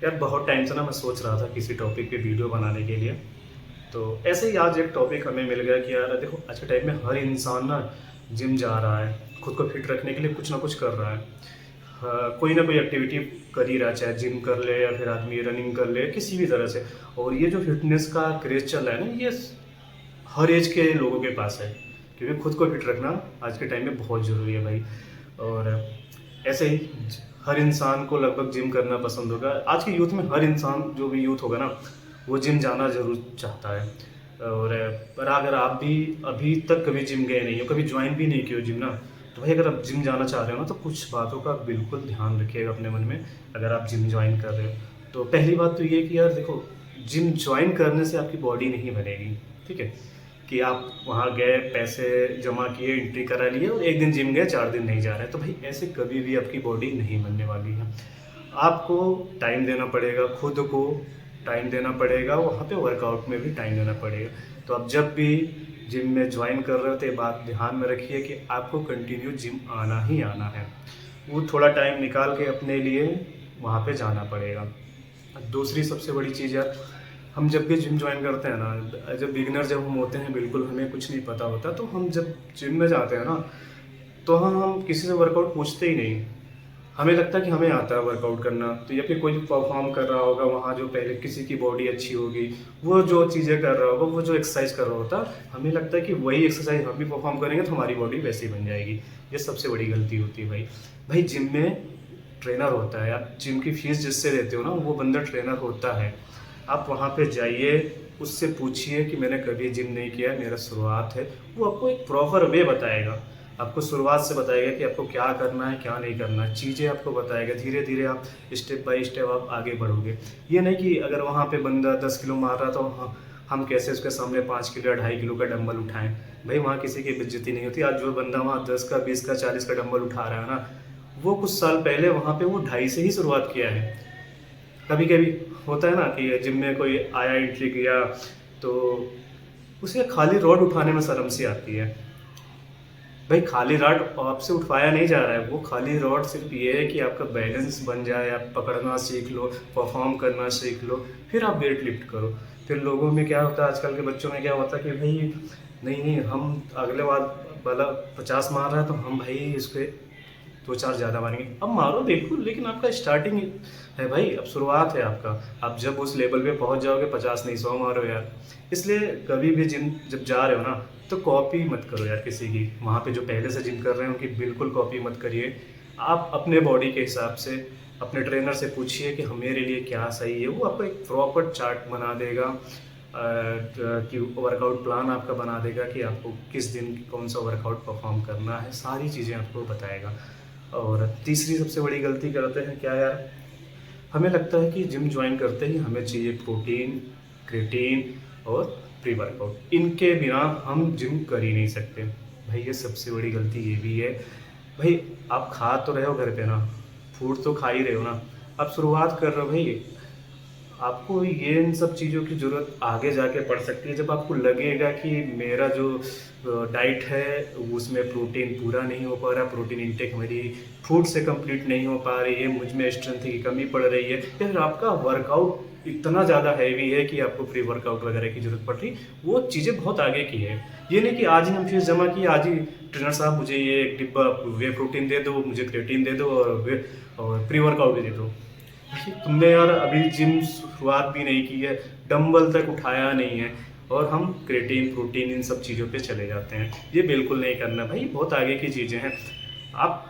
यार बहुत टाइम से ना मैं सोच रहा था किसी टॉपिक पे वीडियो बनाने के लिए। तो ऐसे ही आज एक टॉपिक हमें मिल गया कि यार देखो आज के टाइम में हर इंसान ना जिम जा रहा है, खुद को फिट रखने के लिए कुछ ना कुछ कर रहा है। कोई ना कोई एक्टिविटी कर ही रहा है, चाहे जिम कर ले या फिर आदमी रनिंग कर ले, किसी भी तरह से। और ये जो फिटनेस का क्रेज चल रहा है ना, ये हर एज के लोगों के पास है, क्योंकि खुद को फिट रखना आज के टाइम में बहुत ज़रूरी है भाई। और ऐसे ही हर इंसान को लगभग जिम करना पसंद होगा। आज के यूथ में हर इंसान, जो भी यूथ होगा ना, वो जिम जाना ज़रूर चाहता है। और पर अगर आप भी अभी तक कभी जिम गए नहीं हो, कभी ज्वाइन भी नहीं किए हो जिम ना, तो भाई अगर आप जिम जाना चाह रहे हो ना, तो कुछ बातों का बिल्कुल ध्यान रखिएगा अपने मन में। अगर आप जिम ज्वाइन कर रहे हो तो पहली बात तो ये कि यार देखो, जिम ज्वाइन करने से आपकी बॉडी नहीं बनेगी। ठीक है, कि आप वहाँ गए, पैसे जमा किए, एंट्री करा लिए और एक दिन जिम गए, 4 दिन नहीं जा रहे, तो भाई ऐसे कभी भी आपकी बॉडी नहीं बनने वाली है। आपको टाइम देना पड़ेगा, खुद को टाइम देना पड़ेगा, वहाँ पे वर्कआउट में भी टाइम देना पड़ेगा। तो आप जब भी जिम में ज्वाइन कर रहे हो तो ये बात ध्यान में रखिए कि आपको कंटिन्यू जिम आना ही आना है। वो थोड़ा टाइम निकाल के अपने लिए वहाँ पे जाना पड़ेगा। दूसरी सबसे बड़ी चीज़ यार, हम जब भी जिम ज्वाइन करते हैं ना, जब बिगिनर जब हम होते हैं, बिल्कुल हमें कुछ नहीं पता होता, तो हम जब जिम में जाते हैं ना, तो हम किसी से वर्कआउट पूछते ही नहीं। हमें लगता है कि हमें आता है वर्कआउट करना, तो या फिर कोई परफॉर्म कर रहा होगा वहाँ, जो पहले किसी की बॉडी अच्छी होगी, वो जो चीज़ें कर रहा होगा, वो जो एक्सरसाइज कर रहा होता, हमें लगता है कि वही एक्सरसाइज हम भी परफॉर्म करेंगे तो हमारी बॉडी वैसी बन जाएगी। ये सबसे बड़ी गलती होती है भाई। भाई जिम में ट्रेनर होता है, आप जिम की फीस जिससे देते हो ना, वो बंदा ट्रेनर होता है। आप वहाँ पे जाइए, उससे पूछिए कि मैंने कभी जिम नहीं किया, मेरा शुरुआत है। वो आपको एक प्रॉपर वे बताएगा, आपको शुरुआत से बताएगा कि आपको क्या करना है, क्या नहीं करना है, चीज़ें आपको बताएगा। धीरे धीरे आप स्टेप बाय स्टेप आप आगे बढ़ोगे। ये नहीं कि अगर वहाँ पे बंदा 10 किलो मार रहा तो हम कैसे उसके सामने 5 किलो या 2.5 किलो का डंबल उठाएं। भाई वहाँ किसी की बेइज्जती नहीं होती। आज जो बंदा वहाँ 10 का, 20 का, 40 का डंबल उठा रहा है ना, वो कुछ साल पहले वहाँ पे वो 2.5 से ही शुरुआत किया है। कभी कभी होता है ना कि जिम में कोई आया, एंट्री किया, तो उसे खाली रॉड उठाने में शर्म सी आती है। भाई खाली रॉड आपसे उठाया नहीं जा रहा है, वो खाली रॉड सिर्फ ये है कि आपका बैलेंस बन जाए, आप पकड़ना सीख लो, परफॉर्म करना सीख लो, फिर आप वेट लिफ्ट करो। फिर लोगों में क्या होता है, आजकल के बच्चों में क्या होता है कि भाई नहीं नहीं, हम अगले बार वाला 50 मार रहा है तो हम भाई इसके 2-4 ज़्यादा मारेंगे। अब मारो बिल्कुल, लेकिन आपका स्टार्टिंग है भाई, अब शुरुआत है आपका। आप जब उस लेवल पे पहुंच जाओगे, 50 नहीं 100 मारो यार। इसलिए कभी भी जिम जब जा रहे हो ना, तो कॉपी मत करो यार किसी की। वहाँ पे जो पहले से जिम कर रहे हैं उनकी बिल्कुल कॉपी मत करिए। आप अपने बॉडी के हिसाब से अपने ट्रेनर से पूछिए कि हम मेरे लिए क्या सही है। वो आपको एक प्रॉपर चार्ट बना देगा, कि वर्कआउट प्लान आपका बना देगा कि आपको किस दिन कौन सा वर्कआउट परफॉर्म करना है, सारी चीज़ें आपको बताएगा। और तीसरी सबसे बड़ी गलती करते हैं क्या यार, हमें लगता है कि जिम ज्वाइन करते ही हमें चाहिए प्रोटीन, क्रिएटिन और प्री वर्कआउट। इनके बिना हम जिम कर ही नहीं सकते। भाई ये सबसे बड़ी गलती ये भी है। भाई आप खा तो रहे हो घर पे ना, फूड तो खा ही रहे हो ना, आप शुरुआत कर रहे हो भाई। आपको ये इन सब चीज़ों की ज़रूरत आगे जाके पड़ सकती है, जब आपको लगेगा कि मेरा जो डाइट है उसमें प्रोटीन पूरा नहीं हो पा रहा, प्रोटीन इंटेक मेरी फूड से कंप्लीट नहीं हो पा रही है, मुझ में स्ट्रेंथ की कमी पड़ रही है, या फिर आपका वर्कआउट इतना ज़्यादा हैवी है कि आपको प्री वर्कआउट वगैरह की ज़रूरत पड़ रही। वो चीज़ें बहुत आगे की है। ये नहीं कि आज ही हम फीस जमा की, आज ही ट्रेनर साहब मुझे ये एक डिब्बा वे प्रोटीन दे दो, मुझे क्रिएटिन दे दो और प्री वर्कआउट भी दे दो। भाई तुमने यार अभी जिम शुरुआत भी नहीं की है, डंबल तक उठाया नहीं है, और हम क्रिएटिन, प्रोटीन, इन सब चीज़ों पे चले जाते हैं। ये बिल्कुल नहीं करना भाई, बहुत आगे की चीज़ें हैं। आप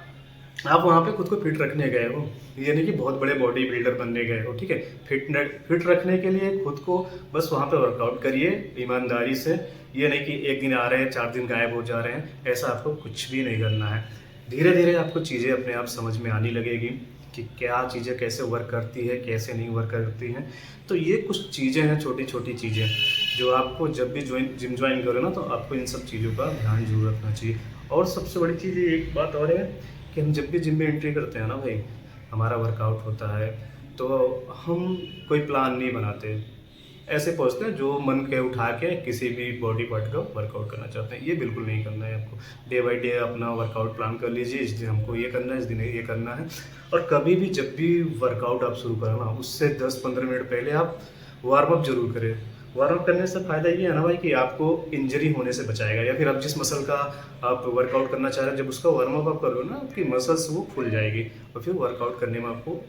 आप वहाँ पे खुद को फिट रखने गए हो, ये नहीं कि बहुत बड़े बॉडी बिल्डर बनने गए हो। ठीक है, फिट रखने के लिए खुद को बस वहाँ पे वर्कआउट करिए ईमानदारी से। ये नहीं कि एक दिन आ रहे हैं, 4 दिन गायब हो जा रहे हैं, ऐसा आपको कुछ भी नहीं करना है। धीरे धीरे आपको चीज़ें अपने आप समझ में आने लगेगी कि क्या चीज़ें कैसे वर्क करती है, कैसे नहीं वर्क करती हैं। तो ये कुछ चीज़ें हैं, छोटी छोटी चीज़ें, जो आपको जब भी जिम ज्वाइन करो ना, तो आपको इन सब चीज़ों का ध्यान जरूर रखना चाहिए। और सबसे बड़ी चीज़ ये एक बात और है कि हम जब भी जिम में एंट्री करते हैं ना भाई, हमारा वर्कआउट होता है, तो हम कोई प्लान नहीं बनाते। ऐसे पहुंचते हैं जो मन के उठा के किसी भी बॉडी पार्ट का वर्कआउट करना चाहते हैं। ये बिल्कुल नहीं करना है आपको। डे बाय डे अपना वर्कआउट प्लान कर लीजिए, इस दिन हमको ये करना है, इस दिन ये करना है। और कभी भी जब भी वर्कआउट आप शुरू करें ना, उससे 10-15 मिनट पहले आप वार्म अप जरूर करें। वार्म अप करने से फ़ायदा ये है ना भाई कि आपको इंजरी होने से बचाएगा, या फिर आप जिस मसल का आप वर्कआउट करना चाह रहे हैं, जब उसका वार्म अप आप करो ना, आपकी मसल्स वो खुल जाएगी और फिर वर्कआउट करने में आपको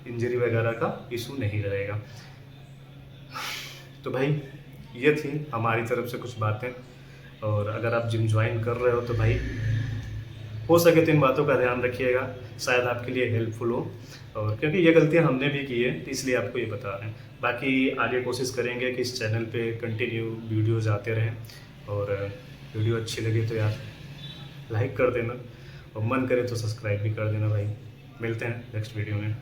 इंजरी वगैरह का इशू नहीं रहेगा। तो भाई ये थी हमारी तरफ से कुछ बातें। और अगर आप जिम ज्वाइन कर रहे हो तो भाई हो सके तो इन बातों का ध्यान रखिएगा, शायद आपके लिए हेल्पफुल हो। और क्योंकि ये गलतियां हमने भी की है, तो इसलिए आपको ये बता रहे हैं। बाकी आगे कोशिश करेंगे कि इस चैनल पे कंटिन्यू वीडियोज़ आते रहें। और वीडियो अच्छी लगे तो यार लाइक कर देना, और मन करे तो सब्सक्राइब भी कर देना भाई। मिलते हैं नेक्स्ट वीडियो में।